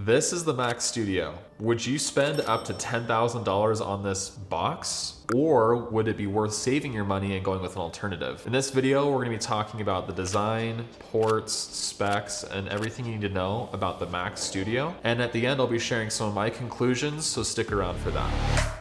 This is the Mac Studio. Would you spend up to $10,000 on this box? Or would it be worth saving your money and going with an alternative? In this video, we're gonna be talking about the design, ports, specs, and everything you need to know about the Mac Studio. And at the end, I'll be sharing some of my conclusions, so stick around for that.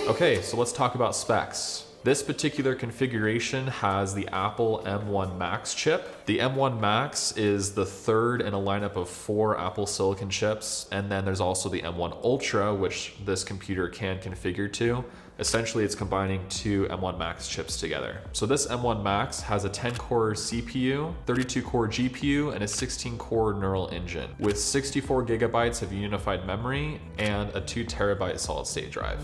Okay, so let's talk about specs. This particular configuration has the Apple M1 Max chip. The M1 Max is the third in a lineup of 4 Apple Silicon chips, and then there's also the M1 Ultra, which this computer can configure to. Essentially, it's combining 2 M1 Max chips together. So this M1 Max has a 10-core CPU, 32-core GPU, and a 16-core neural engine with 64 gigabytes of unified memory and a 2 terabyte solid-state drive.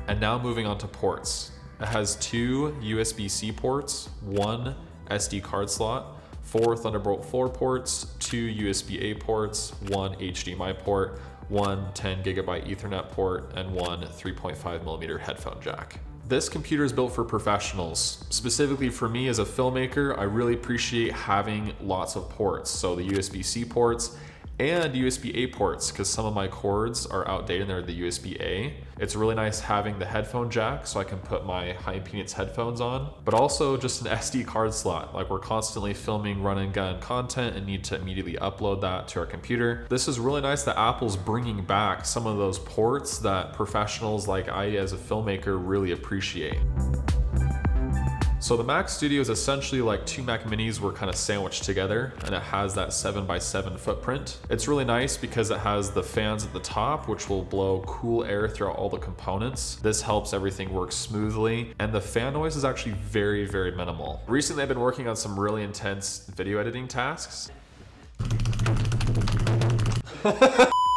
And now moving on to ports. It has 2 USB-C ports, 1 SD card slot, 4 Thunderbolt 4 ports, 2 USB-A ports, 1 HDMI port, 1 10 gigabyte Ethernet port, and 1 3.5mm headphone jack. This computer is built for professionals. Specifically for me as a filmmaker, I really appreciate having lots of ports. So the USB-C ports and USB-A ports, because some of my cords are outdated and they're the USB-A. It's really nice having the headphone jack so I can put my high impedance headphones on, but also just an SD card slot. Like, we're constantly filming run and gun content and need to immediately upload that to our computer. This is really nice that Apple's bringing back some of those ports that professionals like I as a filmmaker really appreciate. So the Mac Studio is essentially like 2 Mac Minis were kind of sandwiched together, and it has that 7x7 footprint. It's really nice because it has the fans at the top, which will blow cool air throughout all the components. This helps everything work smoothly, and the fan noise is actually very, very minimal. Recently, I've been working on some really intense video editing tasks.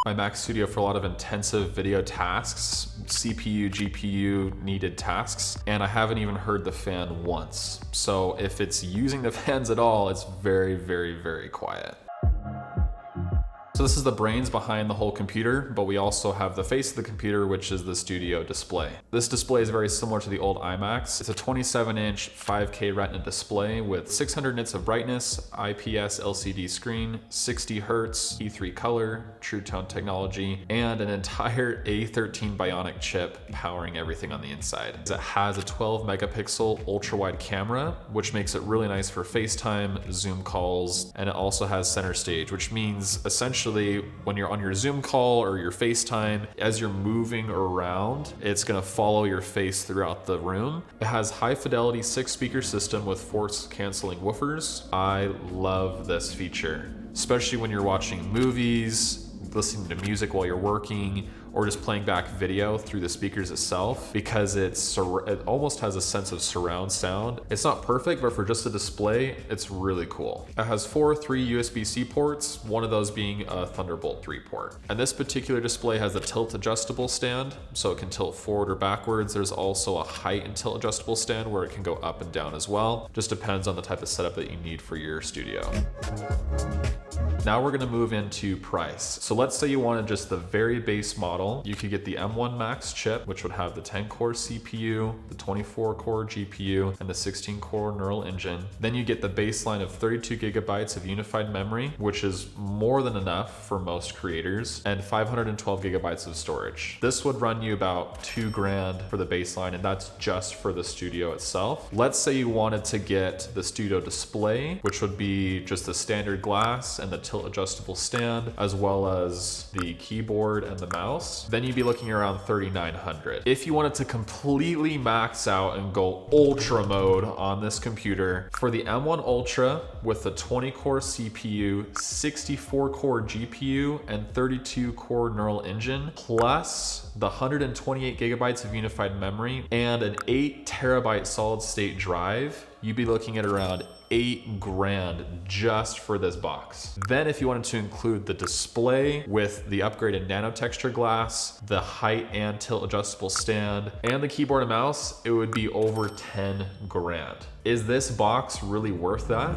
My Mac Studio for a lot of intensive video tasks, CPU, GPU needed tasks, and I haven't even heard the fan once. So if it's using the fans at all, it's very, very, very quiet. So this is the brains behind the whole computer, but we also have the face of the computer, which is the studio display. This display is very similar to the old iMacs. It's a 27-inch 5K Retina display with 600 nits of brightness, IPS LCD screen, 60 Hertz, E3 color, True Tone technology, and an entire A13 Bionic chip powering everything on the inside. It has a 12 megapixel ultra-wide camera, which makes it really nice for FaceTime, Zoom calls, and it also has center stage, which means essentially when you're on your Zoom call or your FaceTime, as you're moving around, it's gonna follow your face throughout the room. It has high fidelity 6-speaker system with force canceling woofers. I love this feature, especially when you're watching movies, listening to music while you're working, or just playing back video through the speakers itself, because it almost has a sense of surround sound. It's not perfect, but for just a display, it's really cool. It has 3 USB-C ports, one of those being a Thunderbolt 3 port. And this particular display has a tilt adjustable stand, so it can tilt forward or backwards. There's also a height and tilt adjustable stand where it can go up and down as well. Just depends on the type of setup that you need for your studio. Now we're gonna move into price. So let's say you wanted just the very base model. You could get the M1 Max chip, which would have the 10-core CPU, the 24-core GPU, and the 16-core neural engine. Then you get the baseline of 32 gigabytes of unified memory, which is more than enough for most creators, and 512 gigabytes of storage. This would run you about $2,000 for the baseline, and that's just for the studio itself. Let's say you wanted to get the studio display, which would be just the standard glass and the tilt adjustable stand, as well as the keyboard and the mouse. Then you'd be looking around $3,900. If you wanted to completely max out and go ultra mode on this computer, for the M1 Ultra with the 20-core CPU, 64-core GPU, and 32-core neural engine, plus the 128 gigabytes of unified memory and an 8 terabyte solid state drive, you'd be looking at around $8,000 just for this box. Then if you wanted to include the display with the upgraded nano texture glass, the height and tilt adjustable stand, and the keyboard and mouse, it would be over $10,000. Is this box really worth that?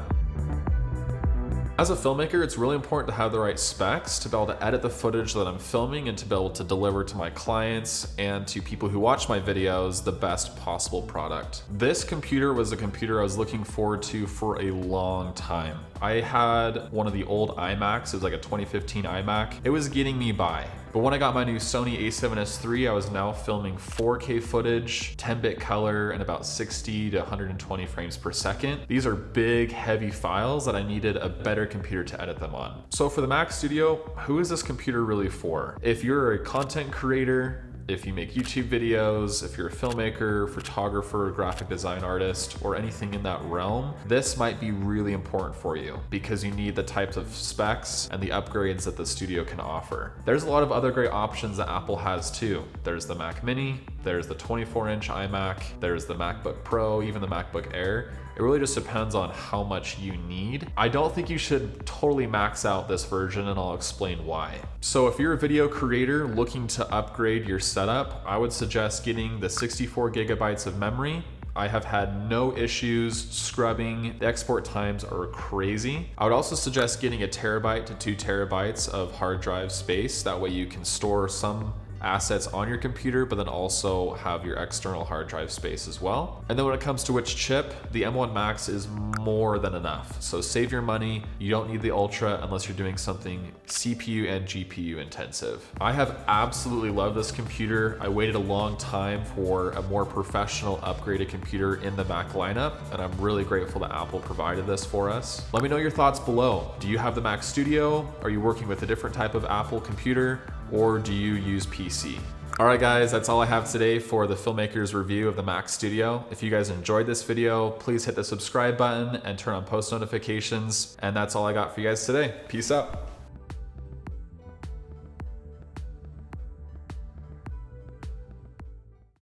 As a filmmaker, it's really important to have the right specs to be able to edit the footage that I'm filming and to be able to deliver to my clients and to people who watch my videos the best possible product. This computer was a computer I was looking forward to for a long time. I had one of the old iMacs, it was like a 2015 iMac. It was getting me by. But when I got my new Sony a7S III, I was now filming 4K footage, 10-bit color, and about 60 to 120 frames per second. These are big, heavy files that I needed a better computer to edit them on. So for the Mac Studio, who is this computer really for? If you're a content creator, if you make YouTube videos, if you're a filmmaker, photographer, graphic design artist, or anything in that realm, this might be really important for you because you need the types of specs and the upgrades that the studio can offer. There's a lot of other great options that Apple has too. There's the Mac Mini, there's the 24-inch iMac, there's the MacBook Pro, even the MacBook Air. It really just depends on how much you need. I don't think you should totally max out this version, and I'll explain why. So if you're a video creator looking to upgrade your setup, I would suggest getting the 64 gigabytes of memory. I have had no issues scrubbing. The export times are crazy. I would also suggest getting a terabyte to 2 terabytes of hard drive space. That way you can store some assets on your computer, but then also have your external hard drive space as well. And then when it comes to which chip, the M1 Max is more than enough. So save your money. You don't need the Ultra unless you're doing something CPU and GPU intensive. I have absolutely loved this computer. I waited a long time for a more professional upgraded computer in the Mac lineup, and I'm really grateful that Apple provided this for us. Let me know your thoughts below. Do you have the Mac Studio? Are you working with a different type of Apple computer? Or do you use PC? All right guys, that's all I have today for the Filmmaker's review of the Mac Studio. If you guys enjoyed this video, please hit the subscribe button and turn on post notifications. And that's all I got for you guys today. Peace out.